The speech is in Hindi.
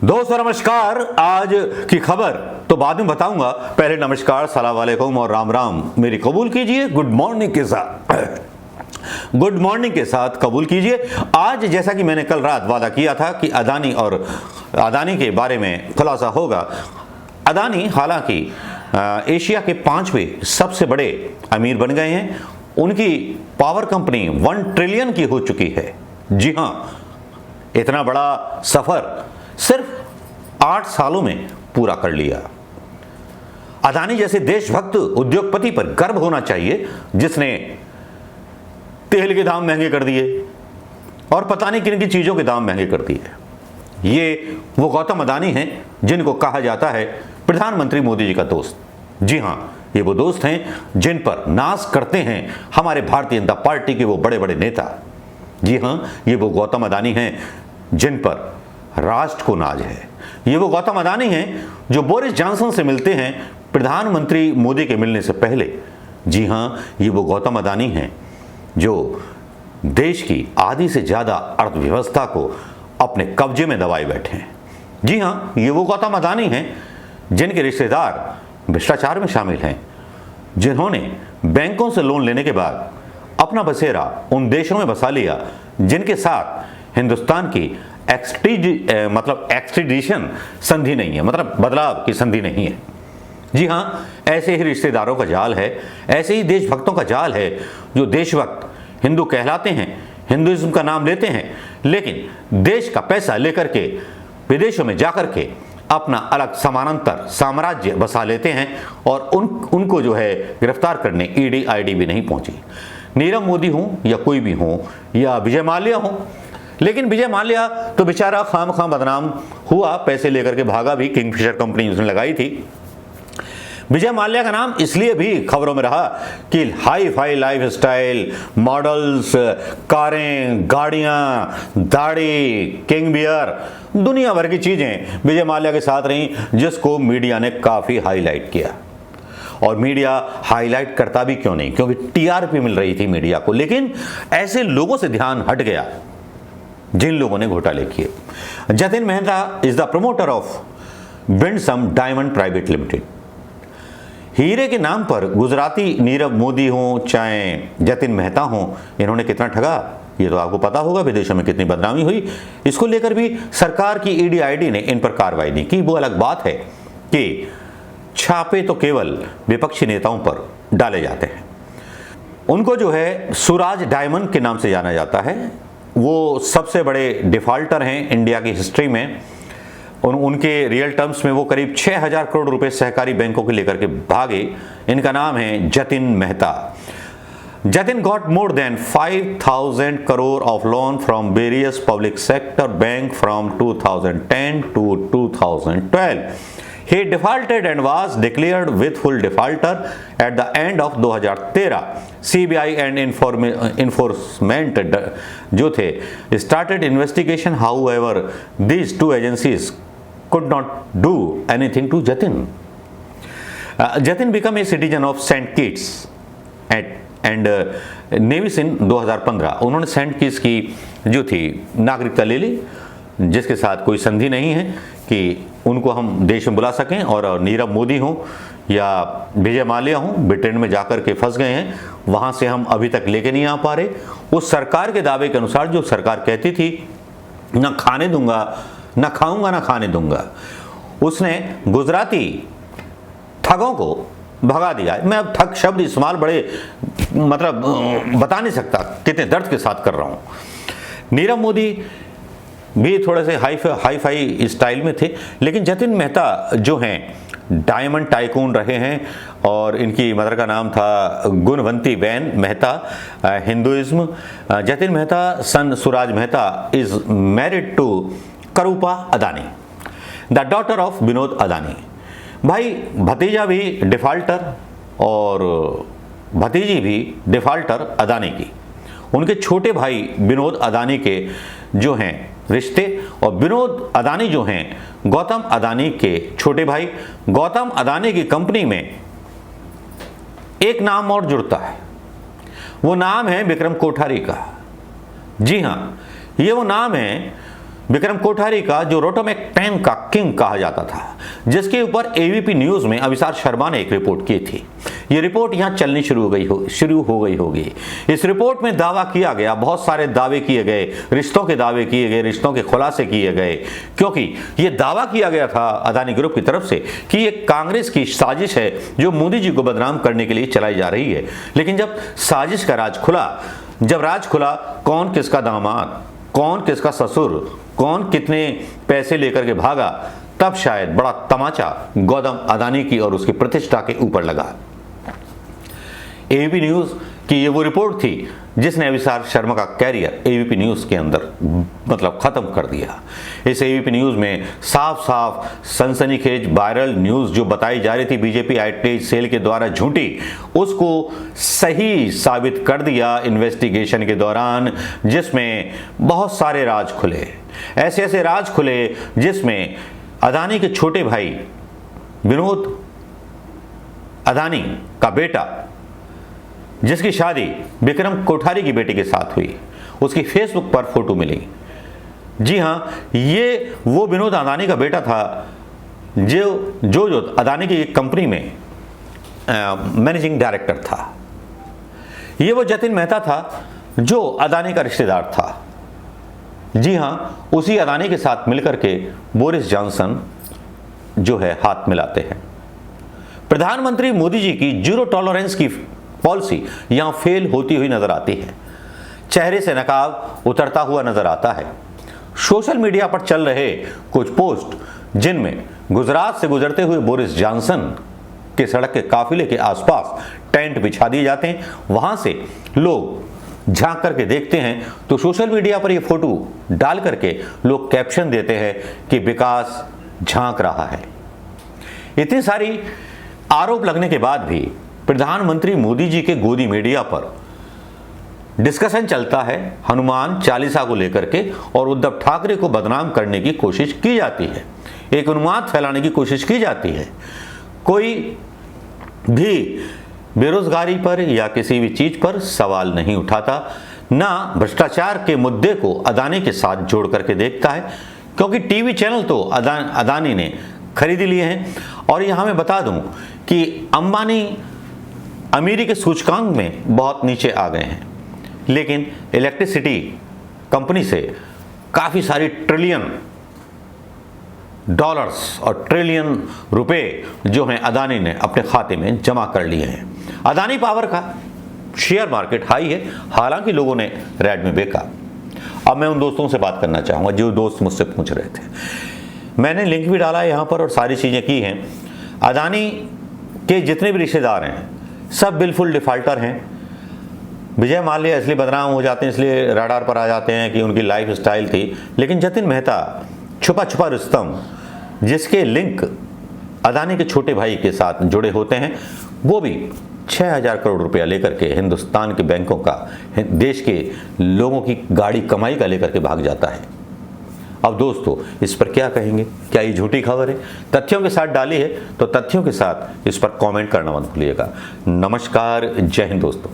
दोस्तों नमस्कार। आज की खबर तो बाद में बताऊंगा, पहले नमस्कार, सलाम वालेकुम और राम राम मेरी कबूल कीजिए। गुड मॉर्निंग के साथ कबूल कीजिए। आज जैसा कि मैंने कल रात वादा किया था कि अदानी के बारे में खुलासा होगा। अदानी हालांकि एशिया के 5वें सबसे बड़े अमीर बन गए हैं। उनकी पावर कंपनी 1 ट्रिलियन की हो चुकी है। जी हां, इतना बड़ा सफर सिर्फ 8 सालों में पूरा कर लिया। अदानी जैसे देशभक्त उद्योगपति पर गर्व होना चाहिए, जिसने तेल के दाम महंगे कर दिए और पता नहीं किन किन चीजों के दाम महंगे कर दिए। ये वो गौतम अदानी हैं जिनको कहा जाता है प्रधानमंत्री मोदी जी का दोस्त। जी हां, ये वो दोस्त हैं जिन पर नाज करते हैं हमारे भारतीय जनता पार्टी के वो बड़े बड़े नेता। जी हां, ये वो गौतम अदानी हैं जिन पर राष्ट्र को नाज है। ये वो गौतम अदानी हैं जो बोरिस जॉनसन से मिलते हैं प्रधानमंत्री मोदी के मिलने से पहले। जी हां, ये वो गौतम अदानी हैं जो देश की आधी से ज्यादा अर्थव्यवस्था को अपने कब्जे में दबाए बैठे हैं। जी हां, ये वो गौतम अदानी हैं जिनके रिश्तेदार भ्रष्टाचार में शामिल हैं, जिन्होंने बैंकों से लोन लेने के बाद अपना बसेरा उन देशों में बसा लिया जिनके साथ हिंदुस्तान की एक्सट्रीडिशन संधि नहीं है, मतलब बदलाव की संधि नहीं है। जी हां, ऐसे ही रिश्तेदारों का जाल है, ऐसे ही देशभक्तों का जाल है जो देशभक्त हिंदू कहलाते हैं, हिंदुइज्म का नाम लेते हैं, लेकिन देश का पैसा लेकर के विदेशों में जाकर के अपना अलग समानांतर साम्राज्य बसा लेते हैं और उनको जो है गिरफ्तार करने ईडी आईडी भी नहीं पहुंची। नीरव मोदी हो या कोई भी हो या विजय माल्या हो, लेकिन विजय माल्या तो बेचारा खाम बदनाम हुआ, पैसे लेकर के भागा भी, किंगफिशर कंपनी उसने लगाई थी। विजय माल्या का नाम इसलिए भी खबरों में रहा कि hi fi life style, models, कारें, गाड़ियां, दाढ़ी, किंग बियर, दुनिया भर की चीजें विजय माल्या के साथ रहीं, जिसको मीडिया ने काफी हाईलाइट किया। और मीडिया हाईलाइट करता भी क्यों नहीं, क्योंकि टीआरपी मिल रही थी मीडिया को। लेकिन ऐसे लोगों से ध्यान हट गया जिन लोगों ने घोटाले किए। Jatin Mehta is the promoter of winsome diamond private limited. हीरे के नाम पर गुजराती नीरव मोदी हो चाहे जतिन मेहता हो, इन्होंने कितना ठगा ये तो आपको पता होगा। विदेशों में कितनी बदनामी हुई, इसको लेकर भी सरकार की ईडी आईडी ने इन पर कार्रवाई नहीं की। वो अलग बात है कि छापे तो केवल विपक्षी नेताओं पर डाले जाते हैं। उनको जो है सूरज डायमंड के नाम से जाना जाता है। वो सबसे बड़े डिफॉल्टर हैं इंडिया की हिस्ट्री में। उनके रियल टर्म्स में वो करीब 6000 करोड़ रुपए सहकारी बैंकों के लेकर के भागे। इनका नाम है Jatin Mehta. Jatin got more than 5000 crore of loan from various public sector bank from 2010 to 2012. He defaulted and was declared withful defaulter at the end of 2013. CBI and enforcement जो थे started investigation. However, these two agencies could not do anything to Jatin. Jatin became a citizen of St. Kitts and Nevis in 2015. उन्होंने सेंट किट्स की जो थी नागरिकता ले ली, जिसके साथ कोई संधि नहीं है कि उनको हम देश में बुला सकें। और नीरव मोदी हो या विजय माल्या हो, ब्रिटेन में जाकर के फंस गए हैं, वहाँ से हम अभी तक लेके नहीं आ पा रहे। उस सरकार के दावे के अनुसार जो सरकार कहती थी ना खाने दूंगा, ना खाऊंगा, ना खाने दूंगा, उसने गुजराती ठगों को भगा दिया। मैं अब ठग शब्द इस्तेमाल बड़े बता नहीं सकता कितने दर्द के साथ कर रहा हूं। नीरव मोदी भी थोड़े से हाई फाई स्टाइल में थे, लेकिन जतिन मेहता जो हैं डायमंड टाइकून रहे हैं और इनकी मदर का नाम था Gunvanti ben Mehta. Hinduism. Jatin Mehta son Suraj Mehta is married to Krupa Adani, the daughter of Vinod Adani. भाई भतीजा भी डिफॉल्टर और भतीजी भी डिफॉल्टर अदानी की। उनके छोटे भाई विनोद अदानी के जो हैं रिश्ते, और विनोद अदानी जो हैं गौतम अदानी के छोटे भाई। गौतम अदानी की कंपनी में एक नाम और जुड़ता है, वो नाम है विक्रम कोठारी का। जी हाँ, ये वो नाम है विक्रम कोठारी का, जो रोटोमैक टाइम का किंग कहा जाता था, जिसके ऊपर एबीपी न्यूज में अभिसार शर्मा ने एक रिपोर्ट की थी। ये रिपोर्ट यहां चलनी शुरू हो गई होगी। इस रिपोर्ट में दावा किया गया, बहुत सारे दावे किए गए, रिश्तों के दावे किए गए, रिश्तों के खुलासे किए गए, क्योंकि ये दावा किया गया था अदानी ग्रुप की तरफ से कि ये कांग्रेस की साजिश है जो मोदी जी को बदनाम करने के लिए चलाई जा रही है। लेकिन जब साजिश का राज खुला, कौन किसका दामाद, कौन किसका ससुर, कौन कितने पैसे लेकर के भागा, तब शायद बड़ा तमाचा गौतम अदानी की और उसकी प्रतिष्ठा के ऊपर लगा। एबीपी न्यूज की ये वो रिपोर्ट थी जिसने अभिसार शर्मा का कैरियर एबीपी न्यूज के अंदर मतलब खत्म कर दिया। इस एबीपी न्यूज में साफ साफ सनसनीखेज वायरल न्यूज जो बताई जा रही थी बीजेपी आईटी सेल के द्वारा झूठी, उसको सही साबित कर दिया इन्वेस्टिगेशन के दौरान, जिसमें बहुत सारे राज खुले, ऐसे राज खुले जिसमें अदानी के छोटे भाई विनोद अदानी का बेटा, जिसकी शादी विक्रम कोठारी की बेटी के साथ हुई, उसकी फेसबुक पर फोटो मिली। जी हां, ये वो विनोद अदानी का बेटा था जो अदानी की एक कंपनी में मैनेजिंग डायरेक्टर था। ये वो जतिन मेहता था जो अदानी का रिश्तेदार था। जी हां, उसी अदानी के साथ मिलकर के बोरिस जॉनसन जो है हाथ मिलाते हैं। प्रधानमंत्री मोदी जी की जीरो टॉलरेंस की पॉलिसी यहां फेल होती हुई नजर आती है। चेहरे से नकाब उतरता हुआ नजर आता है। सोशल मीडिया पर चल रहे कुछ पोस्ट जिनमें गुजरात से गुजरते हुए बोरिस जॉनसन के सड़क के काफिले के आसपास टेंट बिछा दिए जाते हैं, वहां से लोग झांक करके देखते हैं तो सोशल मीडिया पर यह फोटो डाल करके लोग कैप्शन देते हैं कि विकास झांक रहा है। इतनी सारी आरोप लगने के बाद भी प्रधानमंत्री मोदी जी के गोदी मीडिया पर डिस्कशन चलता है हनुमान चालीसा को लेकर के, और उद्धव ठाकरे को बदनाम करने की कोशिश की जाती है, एक उन्माद फैलाने की कोशिश की जाती है। कोई भी बेरोजगारी पर या किसी भी चीज पर सवाल नहीं उठाता, ना भ्रष्टाचार के मुद्दे को अदानी के साथ जोड़ करके देखता है, क्योंकि टीवी चैनल तो अदानी ने खरीद लिए हैं। और यहां मैं बता दूं कि अंबानी अमीरी के सूचकांक में बहुत नीचे आ गए हैं, लेकिन इलेक्ट्रिसिटी कंपनी से काफी सारी ट्रिलियन डॉलर्स और ट्रिलियन रुपए जो हैं अदानी ने अपने खाते में जमा कर लिए हैं। अदानी पावर का शेयर मार्केट हाई है, हालांकि लोगों ने रेड में बेचा। अब मैं उन दोस्तों से बात करना चाहूंगा जो दोस्त मुझसे पूछ रहे थे, मैंने लिंक भी डाला यहां पर और सारी चीजें की हैं। अदानी के जितने भी रिश्तेदार हैं सब बिल्कुल डिफाल्टर हैं। विजय माल्या इसलिए बदनाम हो जाते हैं, इसलिए रडार पर आ जाते हैं कि उनकी लाइफ स्टाइल थी, लेकिन जतिन मेहता छुपा छुपा रुस्तम जिसके लिंक अदानी के छोटे भाई के साथ जुड़े होते हैं, वो भी 6000 करोड़ रुपया लेकर के हिंदुस्तान के बैंकों का, देश के लोगों की गाड़ी कमाई का लेकर के भाग जाता है। अब दोस्तों इस पर क्या कहेंगे? क्या ये झूठी खबर है? तथ्यों के साथ डाली है तो तथ्यों के साथ इस पर कमेंट करना मत भूलिएगा। नमस्कार, जय हिंद दोस्तों।